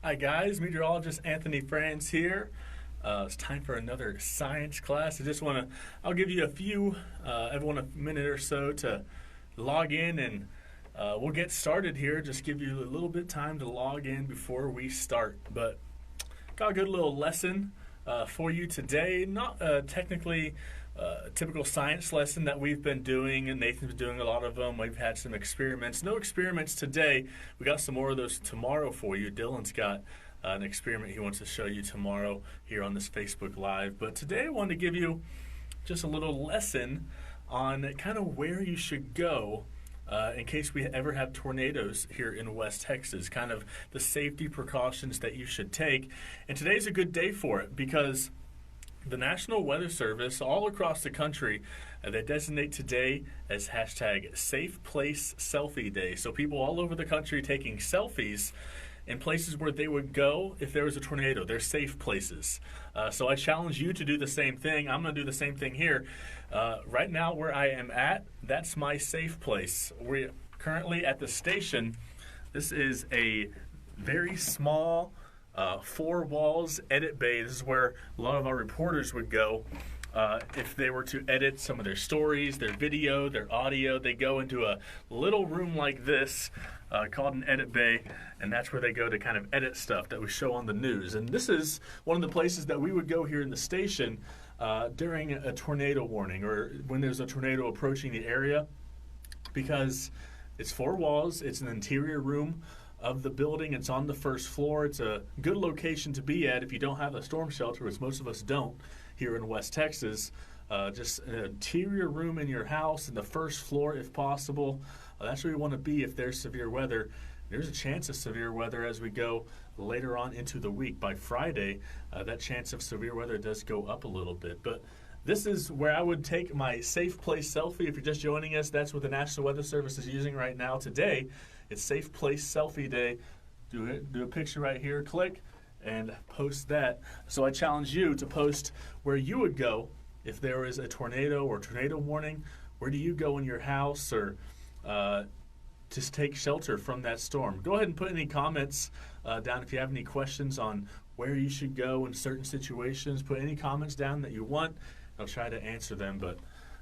Hi guys, meteorologist Anthony Franz here. It's time for another science class. I'll give you everyone a minute or so to log in and we'll get started here. Just give you a little bit of time to log in before we start. But got a good little lesson for you today. Not technically a typical science lesson that we've been doing, and Nathan's been doing a lot of them. We've had some experiments. No experiments today. We got some more of those tomorrow for you. Dylan's got an experiment he wants to show you tomorrow here on this Facebook Live. But today I wanted to give you just a little lesson on kind of where you should go in case we ever have tornadoes here in West Texas, kind of the safety precautions that you should take. And today's a good day for it because the National Weather Service all across the country, they designate today as hashtag Safe Place Selfie Day. So people all over the country taking selfies in places where they would go if there was a tornado. They're safe places. So I challenge you to do the same thing. I'm going to do the same thing here. Right now where I am at, that's my safe place. We're currently at the station. This is a very small 4 walls edit bay. This is where a lot of our reporters would go if they were to edit some of their stories, their video, their audio. They go into a little room like this called an edit bay, and that's where they go to kind of edit stuff that we show on the news. And this is one of the places that we would go here in the station during a tornado warning or when there's a tornado approaching the area, because it's 4 walls, it's an interior room of the building. It's on the first floor. It's a good location to be at if you don't have a storm shelter, which most of us don't here in West Texas. Just an interior room in your house in the first floor if possible. That's where you want to be if there's severe weather. There's a chance of severe weather as we go later on into the week. By Friday, that chance of severe weather does go up a little bit. But this is where I would take my safe place selfie. If you're just joining us, that's what the National Weather Service is using right now today. It's Safe Place Selfie Day. Do a picture right here, click, and post that. So I challenge you to post where you would go if there is a tornado or tornado warning. Where do you go in your house or just take shelter from that storm? Go ahead and put any comments down if you have any questions on where you should go in certain situations. Put any comments down that you want. I'll try to answer them. But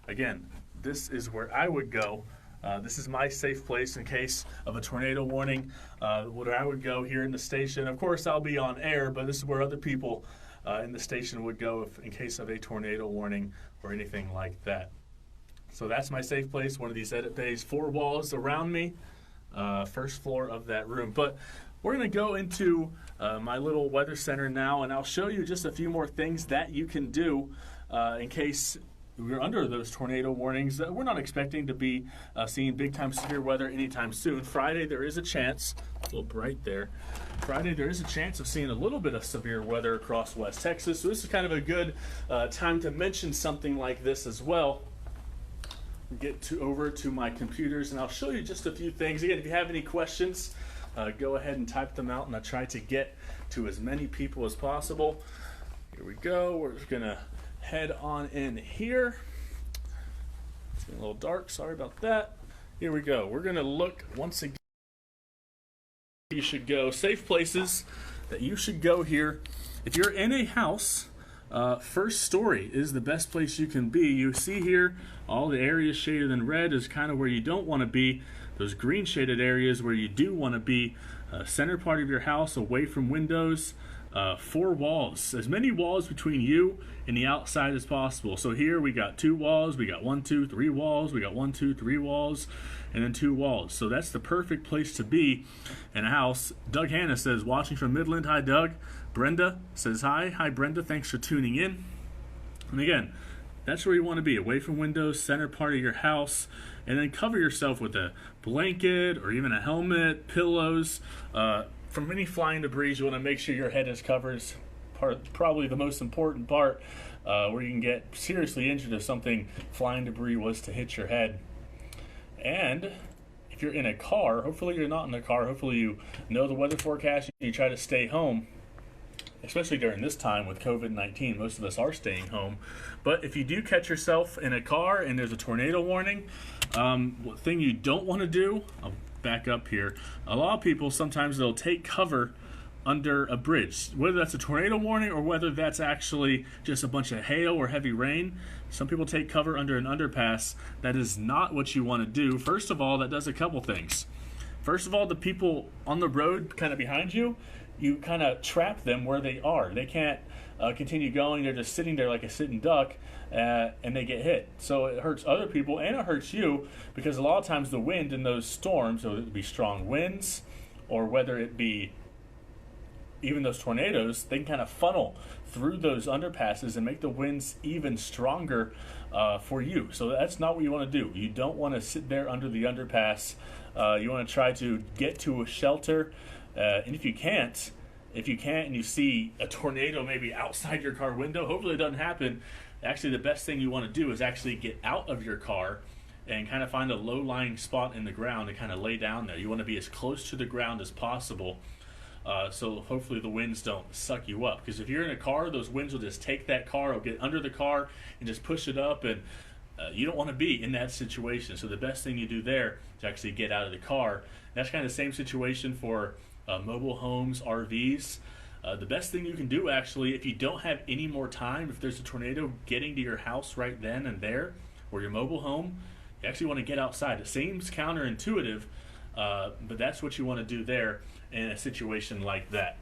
again, this is where I would go. This is my safe place in case of a tornado warning, where I would go here in the station. Of course, I'll be on air, but this is where other people in the station would go in case of a tornado warning or anything like that. So that's my safe place, one of these edit bays, 4 walls around me, first floor of that room. But we're going to go into my little weather center now, and I'll show you just a few more things that you can do in case we're under those tornado warnings. We're not expecting to be seeing big-time severe weather anytime soon. Friday, there is a chance, a little bright there. Friday, there is a chance of seeing a little bit of severe weather across West Texas. So this is kind of a good time to mention something like this as well. Get over to my computers, and I'll show you just a few things. Again, if you have any questions, go ahead and type them out, and I'll try to get to as many people as possible. Here we go. We're just going to head on in here. It's getting a little dark, sorry about that. Here we go. We're going to look once again. You should go safe places that you should go here. If you're in a house, first story is the best place you can be. You see here all the areas shaded in red is kind of where you don't want to be. Those green shaded areas where you do want to be. Center part of your house away from windows. 4 walls, as many walls between you and the outside as possible. So here we got 2 walls, we got 1, 2, 3 walls, we got 1, 2, 3 walls, and then 2 walls. So that's the perfect place to be in a house. Doug Hanna says, watching from Midland. Hi, Doug. Brenda says, hi. Hi, Brenda. Thanks for tuning in. And again, that's where you want to be, away from windows, center part of your house, and then cover yourself with a blanket or even a helmet, pillows. From any flying debris, you want to make sure your head is covered. Probably the most important part, where you can get seriously injured if something flying debris was to hit your head. And if you're in a car, hopefully you're not in a car, hopefully you know the weather forecast and you try to stay home, especially during this time with COVID-19. Most of us are staying home. But if you do catch yourself in a car and there's a tornado warning, what thing you don't want to do, I'll back up here. A lot of people, sometimes they'll take cover under a bridge, whether that's a tornado warning or whether that's actually just a bunch of hail or heavy rain. Some people take cover under an underpass. That is not what you want to do. First of all, that does a couple things. First of all, the people on the road kind of behind you, you kind of trap them where they are. They can't continue going. They're just sitting there like a sitting duck, and they get hit. So it hurts other people and it hurts you, because a lot of times the wind in those storms, whether it be strong winds or whether it be even those tornadoes, they can kind of funnel through those underpasses and make the winds even stronger for you. So that's not what you want to do. You don't want to sit there under the underpass. You want to try to get to a shelter, and if you can't and you see a tornado maybe outside your car window, hopefully it doesn't happen. Actually, the best thing you want to do is actually get out of your car and kind of find a low-lying spot in the ground and kind of lay down there. You want to be as close to the ground as possible, so hopefully the winds don't suck you up. Because if you're in a car, those winds will just take that car or get under the car and just push it up, and you don't want to be in that situation. So the best thing you do there is actually get out of the car. That's kind of the same situation for mobile homes, RVs. The best thing you can do, actually, if you don't have any more time, if there's a tornado getting to your house right then and there, or your mobile home, you actually want to get outside. It seems counterintuitive, but that's what you want to do there in a situation like that.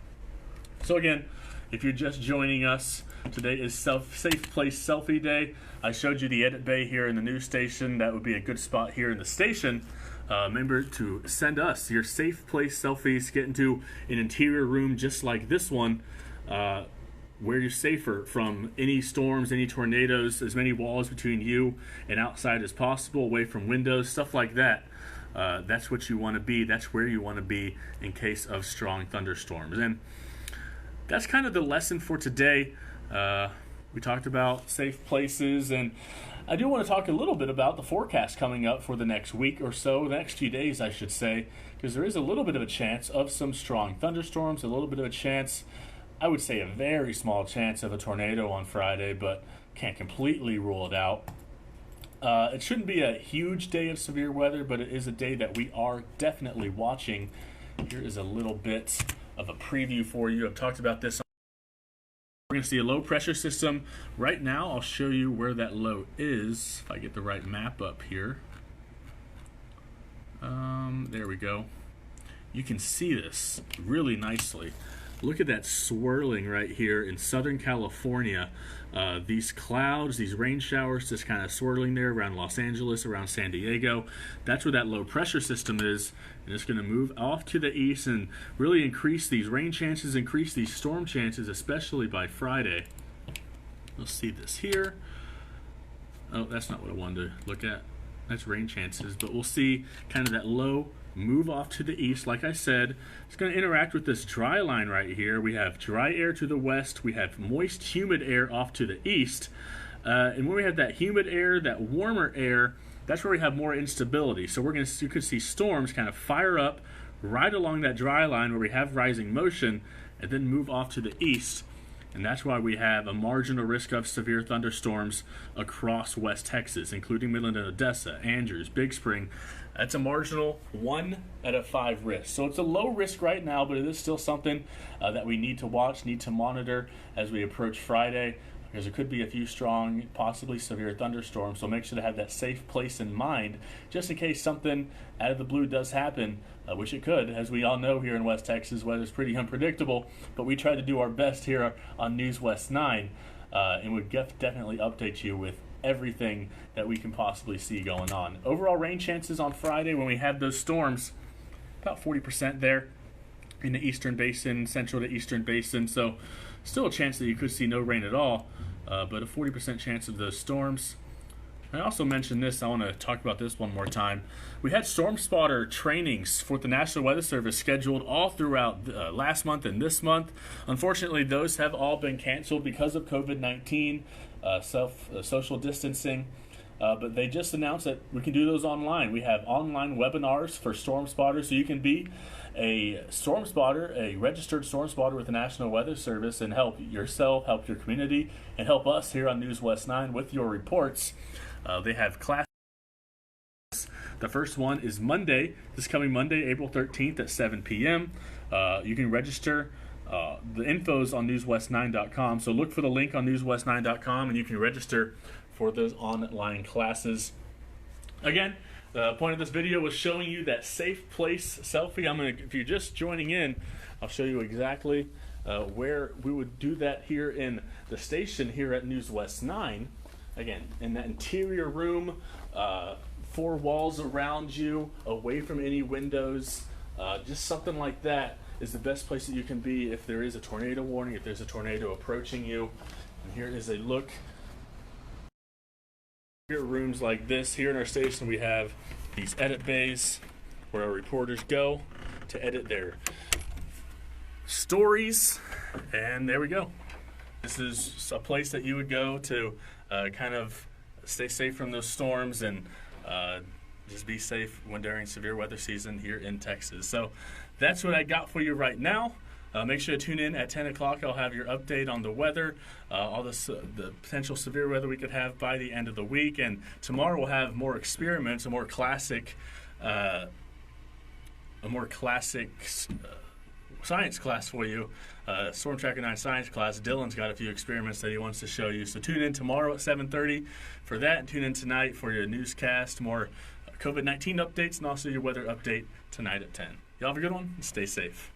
So again, if you're just joining us, today is Safe Place Selfie Day. I showed you the edit bay here in the news station. That would be a good spot here in the station. Remember to send us your safe place selfies. Get into an interior room just like this one, where you're safer from any storms, any tornadoes, as many walls between you and outside as possible, away from windows, stuff like that. That's what you want to be. That's where you want to be in case of strong thunderstorms. And that's kind of the lesson for today. We talked about safe places, and I do want to talk a little bit about the forecast coming up for the next week or so, the next few days, I should say, because there is a little bit of a chance of some strong thunderstorms, a little bit of a chance, I would say a very small chance of a tornado on Friday, but can't completely rule it out. It shouldn't be a huge day of severe weather, but it is a day that we are definitely watching. Here is a little bit of a preview for you. I've talked about this. We're going to see a low pressure system. Right now, I'll show you where that low is. If I get the right map up here. There we go. You can see this really nicely. Look at that swirling right here in Southern California. These clouds, these rain showers just kind of swirling there around Los Angeles, around San Diego. That's where that low pressure system is. And it's going to move off to the east and really increase these rain chances, increase these storm chances, especially by Friday. We'll see this here. Oh, that's not what I wanted to look at. That's rain chances, but we'll see kind of that low move off to the east. Like I said, it's going to interact with this dry line right here. We have dry air to the west. We have moist, humid air off to the east. And when we have that humid air, that warmer air, that's where we have more instability. So you could see storms kind of fire up right along that dry line where we have rising motion and then move off to the east. And that's why we have a marginal risk of severe thunderstorms across West Texas, including Midland and Odessa, Andrews, Big Spring. That's a marginal 1 out of 5 risk. So it's a low risk right now, but it is still something that we need to watch, need to monitor as we approach Friday, because there could be a few strong, possibly severe thunderstorms. So make sure to have that safe place in mind, just in case something out of the blue does happen, which it could. As we all know, here in West Texas, weather's pretty unpredictable, but we try to do our best here on NewsWest 9, and we'll definitely update you with everything that we can possibly see going on. Overall rain chances on Friday when we have those storms, about 40% there in the eastern basin, central to eastern basin. So still a chance that you could see no rain at all, but a 40% chance of those storms. I also mentioned this, I want to talk about this one more time. We had storm spotter trainings for the National Weather Service scheduled all throughout last month and this month. Unfortunately, those have all been canceled because of COVID-19, social distancing. But they just announced that we can do those online. We have online webinars for storm spotters, so you can be a storm spotter, a registered storm spotter with the National Weather Service, and help yourself, help your community, and help us here on NewsWest 9 with your reports. They have classes. The first one is Monday, this coming Monday, April 13th at 7 p.m. You can register The info's on newswest9.com, so look for the link on newswest9.com and you can register for those online classes. Again, the point of this video was showing you that safe place selfie. If you're just joining in, I'll show you exactly where we would do that here in the station here at NewsWest 9. Again, in that interior room, 4 walls around you, away from any windows, just something like that is the best place that you can be if there is a tornado warning, if there's a tornado approaching you. And here is a look. Here are rooms like this. Here in our station we have these edit bays where our reporters go to edit their stories. And there we go. This is a place that you would go to kind of stay safe from those storms and just be safe when during severe weather season here in Texas. So that's what I got for you right now. Make sure to tune in at 10 o'clock. I'll have your update on the weather, all the potential severe weather we could have by the end of the week. And tomorrow we'll have more experiments, a more classic science class for you. StormTracker 9 science class. Dylan's got a few experiments that he wants to show you. So tune in tomorrow at 7:30 for that. And tune in tonight for your newscast, more COVID-19 updates, and also your weather update tonight at 10. Y'all have a good one and stay safe.